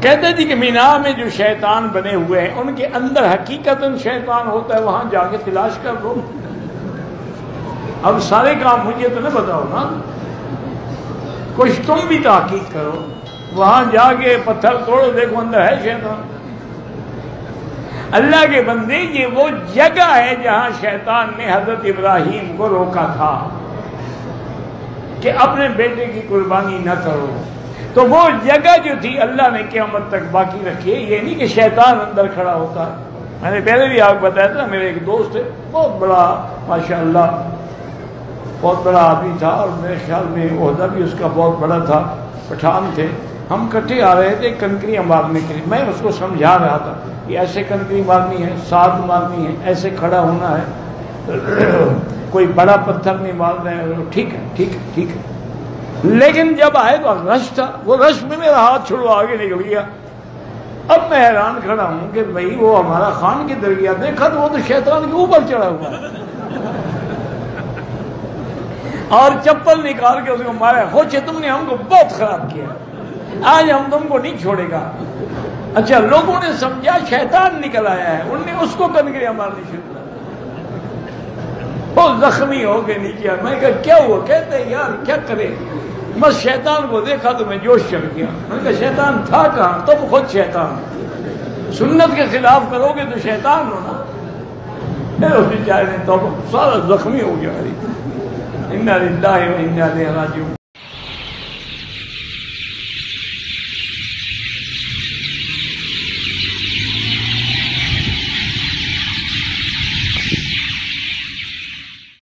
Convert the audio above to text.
کہتے تھے کہ مینا میں جو شیطان بنے ہوئے ہیں ان کے اندر حقیقتاً شیطان ہوتا ہے، وہاں جا کے تلاش کر دو۔ اب سارے کام مجھے تو نہ بتاؤ نا، کچھ تم بھی تحقیق کرو، وہاں جا کے پتھر توڑو، دیکھو اندر ہے شیطان۔ اللہ کے بندے، یہ وہ جگہ ہے جہاں شیطان نے حضرت ابراہیم کو روکا تھا کہ اپنے بیٹے کی قربانی نہ کرو، تو وہ جگہ جو تھی اللہ نے قیامت تک باقی رکھی ہے۔ یہ نہیں کہ شیطان اندر کھڑا ہوتا ہے۔ میں نے پہلے بھی آپ کو بتایا تھا، میرے ایک دوست ہے، بہت بڑا ماشاءاللہ بہت بڑا آدمی تھا، اور میرے خیال میں عہدہ بھی اس کا بہت بڑا تھا، پٹھان تھے۔ ہم کٹھے آ رہے تھے کنکریاں مارنے کے لیے، میں اس کو سمجھا رہا تھا کہ ایسے کنکری مارنی ہے، ساتھ مارنی ہے، ایسے کھڑا ہونا ہے، کوئی بڑا پتھر نہیں مار رہے ہیں۔ ٹھیک ہے ٹھیک ہے ٹھیک ہے، لیکن جب آئے تو رش تھا، وہ رش میں میرا ہاتھ چھڑوا آگے نکل گیا۔ اب میں حیران کھڑا ہوں کہ بھئی وہ ہمارا خان کی درگاہ دیکھا تو وہ تو شیطان کے اوپر چڑھا ہوا اور چپل نکال کے اس کو مارا۔ خوشے تم نے ہم کو بہت خراب کیا، آج ہم تم کو نہیں چھوڑے گا۔ اچھا، لوگوں نے سمجھا شیطان نکل آیا ہے، انہوں نے اس کو کنکریاں مارنی شروع کر، بہت زخمی ہو کے نیچے۔ میں کہا کیا ہوا؟ کہتے ہیں یار کیا کرے، بس شیطان کو دیکھا تو میں جوش چڑھ گیا۔ میں کہا شیطان تھا کہاں؟ تم خود شیطان، سنت کے خلاف کرو گے تو شیطان ہونا۔ پھر اس بیچارے نے توبہ، سارا زخمی ہو گیا۔ انا للہ و انا الیہ راجعون۔